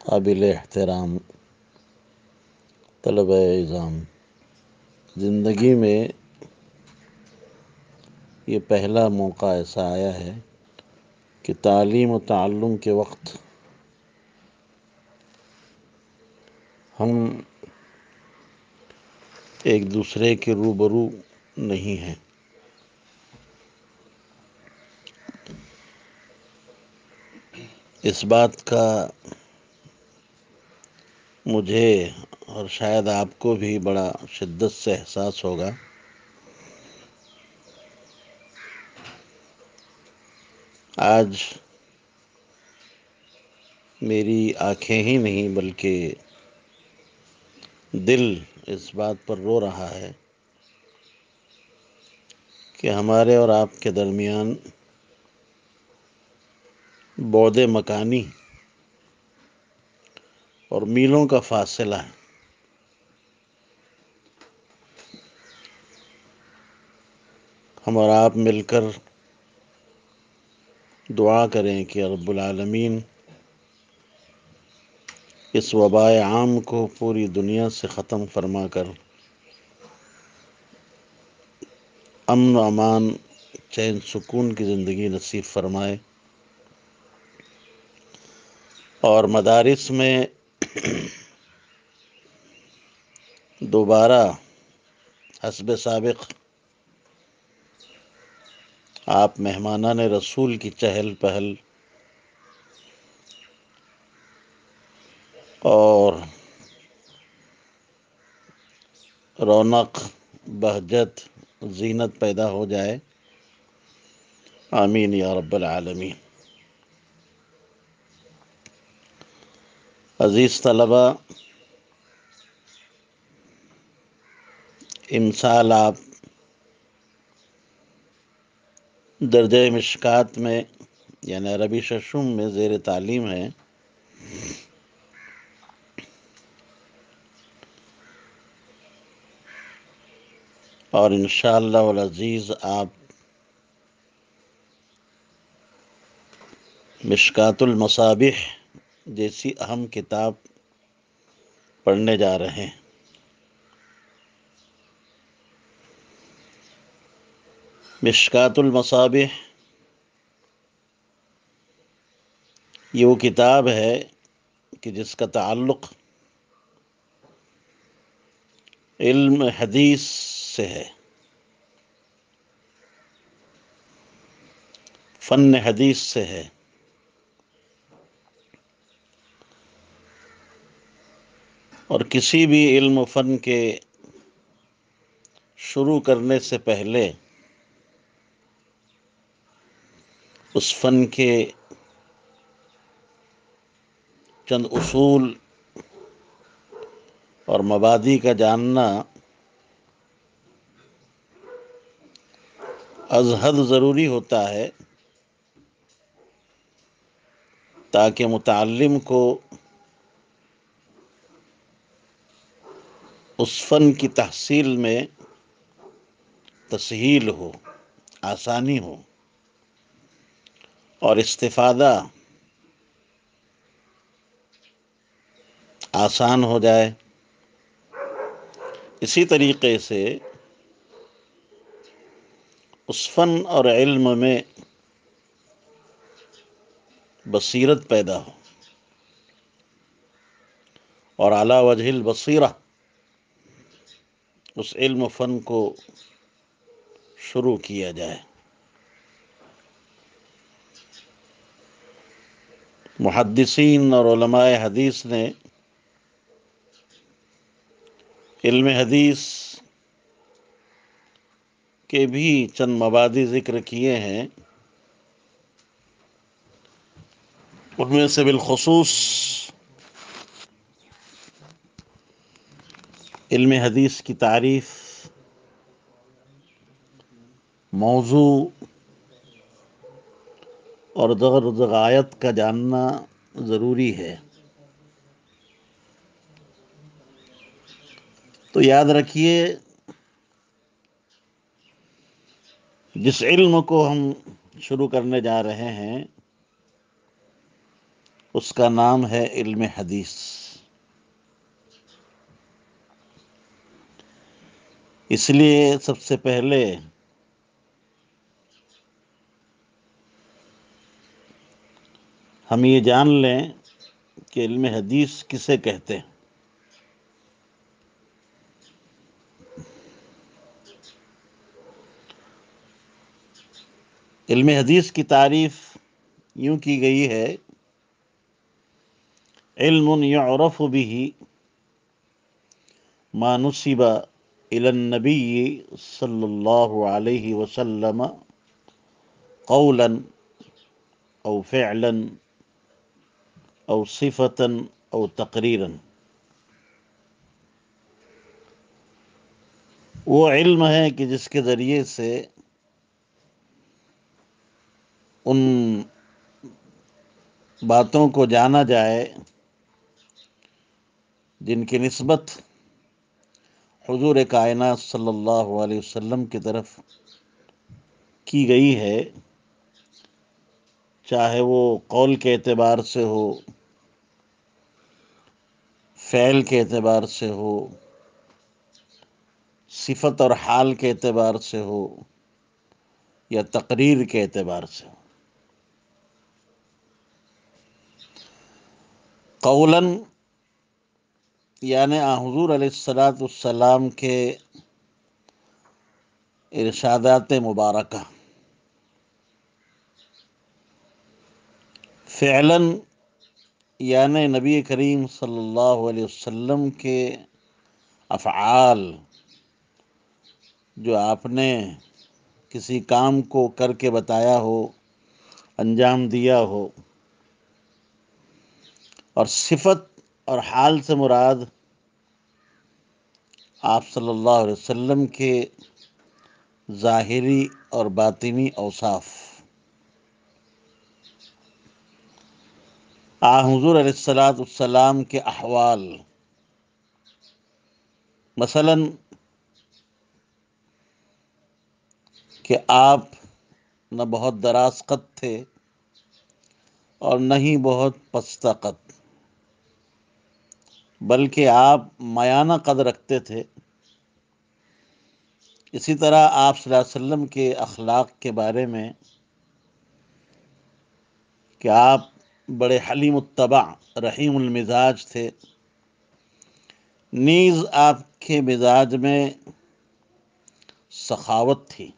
قابل احترام طلبہ اعزام، زندگی میں یہ پہلا موقع ایسا آیا ہے کہ تعلیم و تعلم کے وقت ہم ایک دوسرے کے روبرو نہیں ہیں۔ اس بات کا مجھے اور شاید آپ کو بھی بڑا شدت سے احساس ہوگا۔ آج میری آنکھیں ہی نہیں بلکہ دل اس بات پر رو رہا ہے کہ ہمارے اور آپ کے درمیان بعد مکانی اور میلوں کا فاصلہ ہے۔ ہم اور آپ مل کر دعا کریں کہ رب العالمین اس وبائے عام کو پوری دنیا سے ختم فرما کر امن و امان، چین سکون کی زندگی نصیب فرمائے، اور مدارس میں دوبارہ حسب سابق آپ مہمانان رسول کی چہل پہل اور رونق، بہجت، زینت پیدا ہو جائے۔ آمین یا رب العالمین۔ عزیز طلبہ، امسال آپ درجہ مشکات میں یعنی عربی ششم میں زیر تعلیم ہیں، اور انشاءاللہ العزیز آپ مشکات المصابیح جیسی اہم کتاب پڑھنے جا رہے ہیں۔ مشکات المصابیح یہ وہ کتاب ہے کہ جس کا تعلق علم حدیث سے ہے، فن حدیث سے ہے، اور کسی بھی علم و فن کے شروع کرنے سے پہلے اس فن کے چند اصول اور مبادی کا جاننا از حد ضروری ہوتا ہے، تاکہ متعلم کو اس فن کی تحصیل میں تسہیل ہو، آسانی ہو، اور استفادہ آسان ہو جائے۔ اسی طریقے سے اس فن اور علم میں بصیرت پیدا ہو، اور علی وجہ البصیرہ اس علم و فن کو شروع کیا جائے۔ محدثین اور علماء حدیث نے علم حدیث کے بھی چند مبادی ذکر کیے ہیں، ان میں سے بالخصوص علم حدیث کی تعریف، موضوع اور غرض غایت کا جاننا ضروری ہے۔ تو یاد رکھیے، جس علم کو ہم شروع کرنے جا رہے ہیں اس کا نام ہے علم حدیث۔ اس لیے سب سے پہلے ہم یہ جان لیں کہ علم حدیث کسے کہتے ہیں۔ علم حدیث کی تعریف یوں کی گئی ہے: علم یعرف به ما نسب الى النبی صلی اللہ علیہ وسلم قولا او فعلا او صفتا او تقریرا۔ وہ علم ہے کہ جس کے ذریعے سے ان باتوں کو جانا جائے جن کی نسبت حضور کائنات صلی اللہ علیہ وسلم کی طرف کی گئی ہے، چاہے وہ قول کے اعتبار سے ہو، فعل کے اعتبار سے ہو، صفت اور حال کے اعتبار سے ہو، یا تقریر کے اعتبار سے ہو۔ قولاً یعنی حضور علیہ السلام کے ارشادات مبارکہ، فعلاً یعنی نبی کریم صلی اللہ علیہ وسلم کے افعال، جو آپ نے کسی کام کو کر کے بتایا ہو، انجام دیا ہو، اور صفت اور حال سے مراد آپ صلی اللہ علیہ وسلم کے ظاہری اور باطنی اوصاف۔ حضور علیہ السلام کے احوال، مثلاً کہ آپ نہ بہت دراز قد تھے اور نہ ہی بہت پستہ قد، بلکہ آپ میانہ قد رکھتے تھے۔ اسی طرح آپ صلی اللہ علیہ وسلم کے اخلاق کے بارے میں کہ آپ بڑے حلیم الطبع، رحیم المزاج تھے، نیز آپ کے مزاج میں سخاوت تھی۔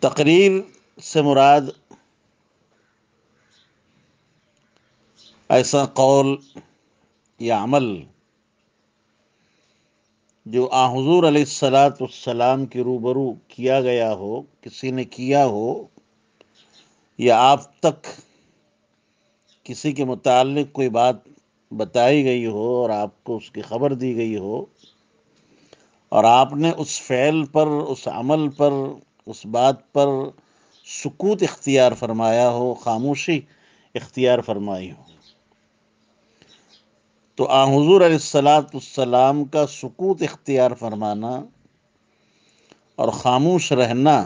تقریر سے مراد ایسا قول یا عمل جو حضور علیہ السلام کے روبرو کیا گیا ہو، کسی نے کیا ہو، یا آپ تک کسی کے متعلق کوئی بات بتائی گئی ہو اور آپ کو اس کی خبر دی گئی ہو، اور آپ نے اس فعل پر، اس عمل پر، اس بات پر سکوت اختیار فرمایا ہو، خاموشی اختیار فرمائی ہو، تو حضور علیہ السلام کا سکوت اختیار فرمانا اور خاموش رہنا،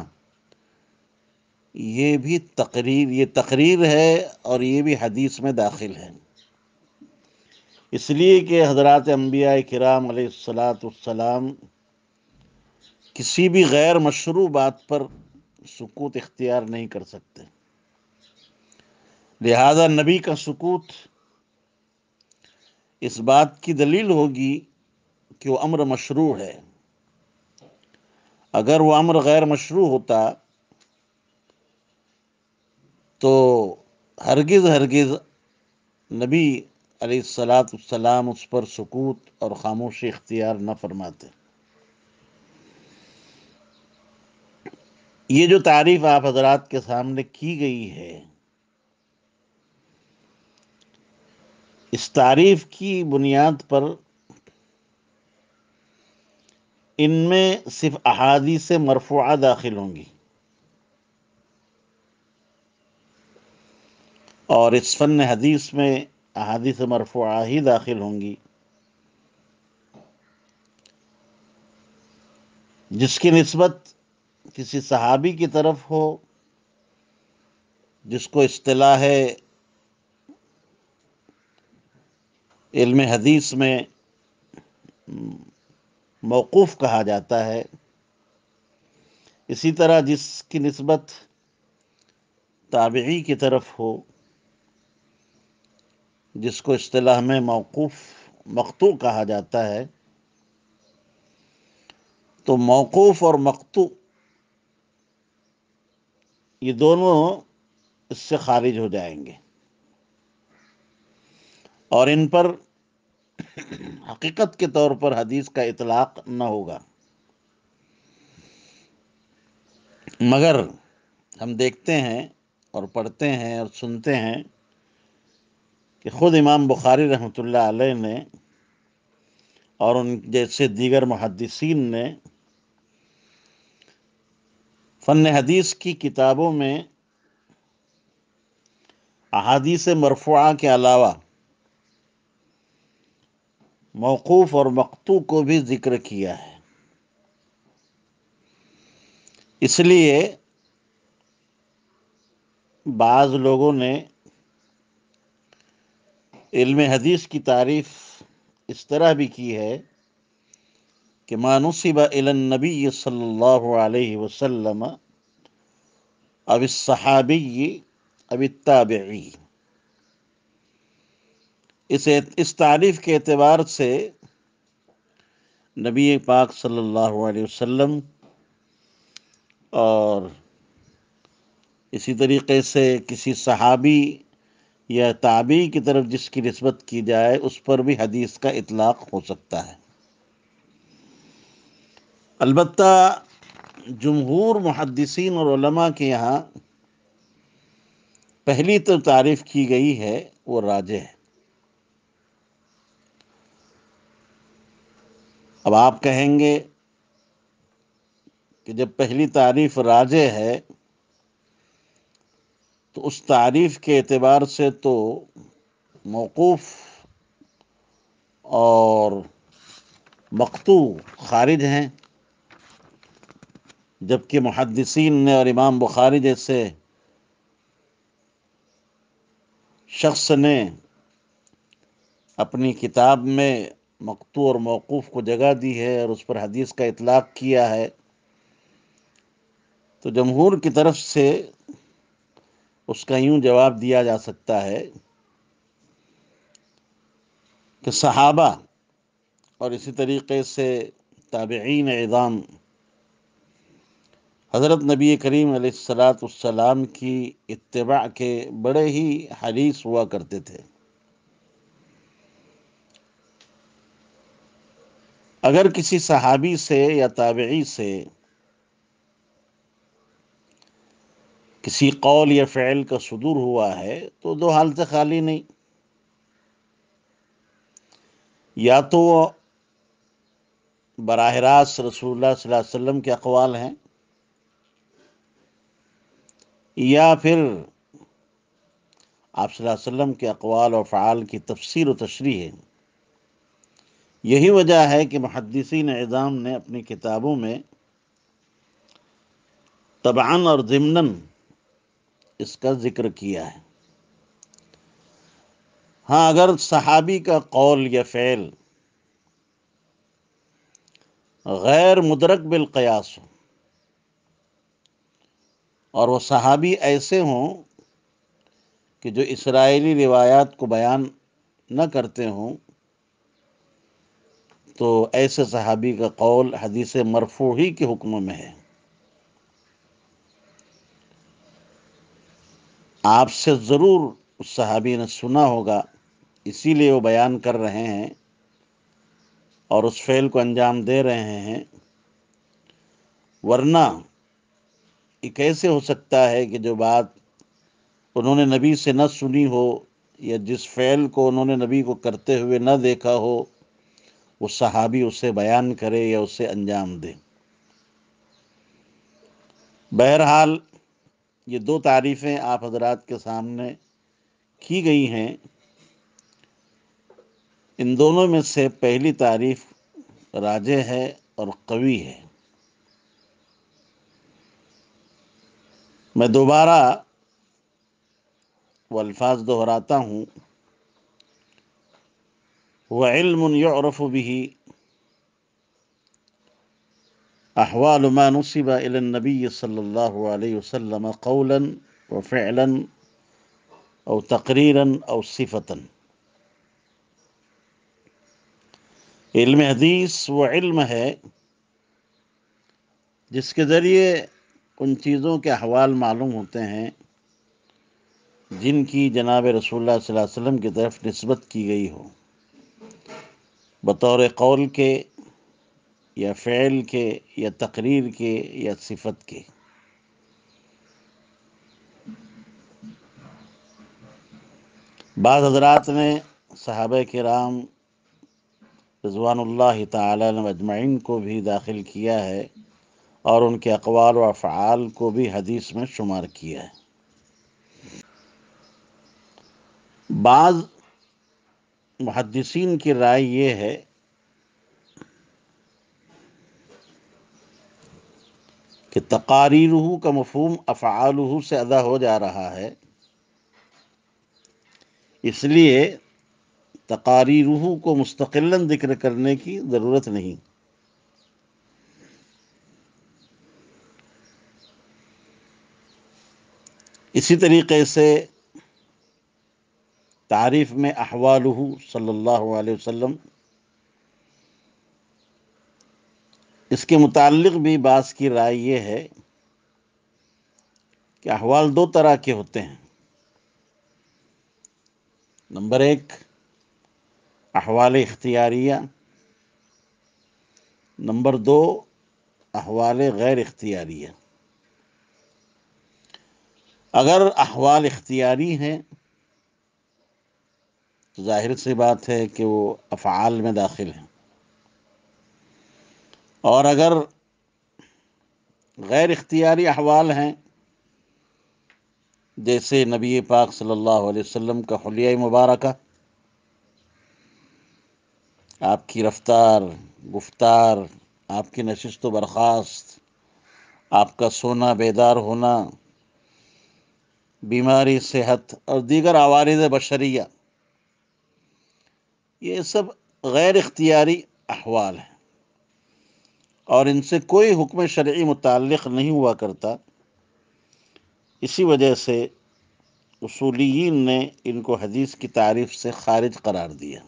یہ تقریر ہے، اور یہ بھی حدیث میں داخل ہے۔ اس لیے کہ حضرات انبیاء کرام علیہ السلام کسی بھی غیر مشروع بات پر سکوت اختیار نہیں کر سکتے، لہذا نبی کا سکوت اس بات کی دلیل ہوگی کہ وہ امر مشروع ہے۔ اگر وہ امر غیر مشروع ہوتا تو ہرگز نبی علیہ السلام اس پر سکوت اور خاموشی اختیار نہ فرماتے۔ یہ جو تعریف آپ حضرات کے سامنے کی گئی ہے، اس تعریف کی بنیاد پر ان میں صرف احادیث مرفوعہ داخل ہوں گی، اور اس فن حدیث میں احادیث مرفوعہ ہی داخل ہوں گی جس کی نسبت کسی صحابی کی طرف ہو جس کو اصطلاح علم حدیث میں موقوف کہا جاتا ہے، اسی طرح جس کی نسبت تابعی کی طرف ہو، جس کو اصطلاح میں موقوف مقطوع کہا جاتا ہے، تو موقوف اور مقطوع یہ دونوں اس سے خارج ہو جائیں گے، اور ان پر حقیقت کے طور پر حدیث کا اطلاق نہ ہوگا۔ مگر ہم دیکھتے ہیں اور پڑھتے ہیں اور سنتے ہیں کہ خود امام بخاری رحمۃ اللہ علیہ نے اور ان جیسے دیگر محدثین نے فن حدیث کی کتابوں میں احادیث مرفوعہ کے علاوہ موقوف اور مقطوع کو بھی ذکر کیا ہے۔ اس لیے بعض لوگوں نے علم حدیث کی تعریف اس طرح بھی کی ہے کہ ما نسب الی النبی صلی اللہ علیہ وسلم او الصحابی او التابعی، اس تعریف کے اعتبار سے نبی پاک صلی اللہ علیہ وسلم اور اسی طریقے سے کسی صحابی یا تابعی کی طرف جس کی نسبت کی جائے اس پر بھی حدیث کا اطلاق ہو سکتا ہے۔ البتہ جمہور محدثین اور علماء کے یہاں پہلی تو تعریف کی گئی ہے وہ راجح ہے۔ اب آپ کہیں گے کہ جب پہلی تعریف راجح ہے تو اس تعریف کے اعتبار سے تو موقوف اور مقطوع خارج ہیں، جبکہ محدثین نے اور امام بخاری جیسے شخص نے اپنی کتاب میں مقطوع اور موقوف کو جگہ دی ہے اور اس پر حدیث کا اطلاق کیا ہے، تو جمہور کی طرف سے اس کا یوں جواب دیا جا سکتا ہے کہ صحابہ اور اسی طریقے سے تابعین اعظام حضرت نبی کریم علیہ الصلاۃ والسلام کی اتباع کے بڑے ہی حریص ہوا کرتے تھے۔ اگر کسی صحابی سے یا تابعی سے کسی قول یا فعل کا صدور ہوا ہے تو دو حال سے خالی نہیں، یا تو وہ براہ راست رسول اللہ صلی اللہ علیہ وسلم کے اقوال ہیں، یا پھر آپ صلی اللہ علیہ وسلم کے اقوال و افعال کی تفسیر و تشریح ہے۔ یہی وجہ ہے کہ محدثین اعظام نے اپنی کتابوں میں طبعاً اور ضمناً اس کا ذکر کیا ہے۔ ہاں، اگر صحابی کا قول یا فعل غیر مدرک بالقیاس ہو اور وہ صحابی ایسے ہوں کہ جو اسرائیلی روایات کو بیان نہ کرتے ہوں، تو ایسے صحابی کا قول حدیث مرفوع ہی کے حکم میں ہے۔ آپ سے ضرور اس صحابی نے سنا ہوگا، اسی لیے وہ بیان کر رہے ہیں اور اس فعل کو انجام دے رہے ہیں، ورنہ یہ کیسے ہو سکتا ہے کہ جو بات انہوں نے نبی سے نہ سنی ہو یا جس فعل کو انہوں نے نبی کو کرتے ہوئے نہ دیکھا ہو، وہ صحابی اسے بیان کرے یا اسے انجام دے۔ بہرحال یہ دو تعریفیں آپ حضرات کے سامنے کی گئی ہیں، ان دونوں میں سے پہلی تعریف راجح ہے اور قوی ہے۔ میں دوبارہ وہ الفاظ دہراتا ہوں، وعلم يعرف به احوال ما نصب الى النبي صلی اللہ علیہ وسلم قولا وفعلا او تقریرا او صفتا۔ علم حدیث وہ علم ہے جس کے ذریعے ان چیزوں کے احوال معلوم ہوتے ہیں جن کی جناب رسول اللہ صلی اللہ علیہ وسلم کی طرف نسبت کی گئی ہو، بطور قول کے یا فعل کے یا تقریر کے یا صفت کے۔ بعض حضرات نے صحابہ کرام رضوان اللہ تعالی عنہم اجمعین کو بھی داخل کیا ہے اور ان کے اقوال و افعال کو بھی حدیث میں شمار کیا ہے۔ بعض محدثین کی رائے یہ ہے کہ تقاریرہ کا مفہوم افعالہ سے ادا ہو جا رہا ہے، اس لیے تقاریرہ کو مستقلاً ذکر کرنے کی ضرورت نہیں۔ اسی طریقے سے تعریف میں احوالہ صلی اللہ علیہ وسلم، اس کے متعلق بھی بعض کی رائے یہ ہے کہ احوال دو طرح کے ہوتے ہیں۔ نمبر ایک، احوال اختیاریہ، نمبر دو، احوال غیر اختیاریہ۔ اگر احوال اختیاری ہیں تو ظاہر سی بات ہے کہ وہ افعال میں داخل ہیں، اور اگر غیر اختیاری احوال ہیں جیسے نبی پاک صلی اللہ علیہ وسلم کا حلیہ مبارکہ، آپ کی رفتار، گفتار، آپ کی نشست و برخاست، آپ کا سونا بیدار ہونا، بیماری، صحت اور دیگر عوارض بشریہ، یہ سب غیر اختیاری احوال ہیں اور ان سے کوئی حکم شرعی متعلق نہیں ہوا کرتا۔ اسی وجہ سے اصولیین نے ان کو حدیث کی تعریف سے خارج قرار دیا۔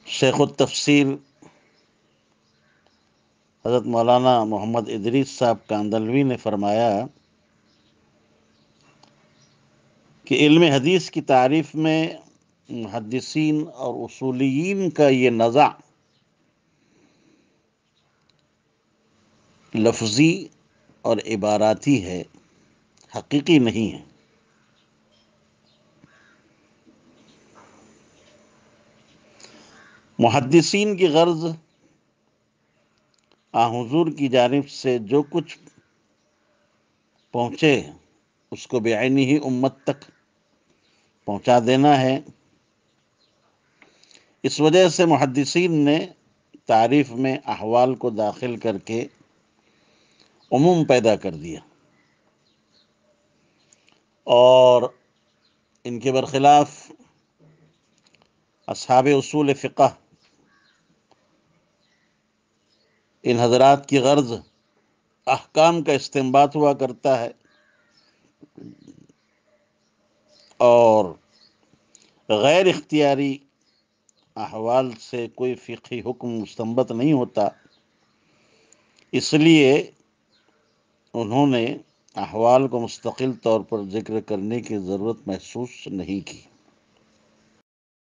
شیخ التفسیر حضرت مولانا محمد ادریس صاحب کاندلوی نے فرمایا کہ علم حدیث کی تعریف میں محدثین اور اصولیین کا یہ نزع لفظی اور عباراتی ہے، حقیقی نہیں ہے۔ محدثین کی غرض حضور کی جانب سے جو کچھ پہنچے اس کو بعینی ہی امت تک پہنچا دینا ہے۔ اس وجہ سے محدثین نے تعریف میں احوال کو داخل کر کے عموم پیدا کر دیا، اور ان کے برخلاف اصحاب اصول فقہ، ان حضرات کی غرض احکام کا استنباط ہوا کرتا ہے، اور غیر اختیاری احوال سے کوئی فقہی حکم مستنبط نہیں ہوتا۔ اس لیے انہوں نے احوال کو مستقل طور پر ذکر کرنے کی ضرورت محسوس نہیں کی۔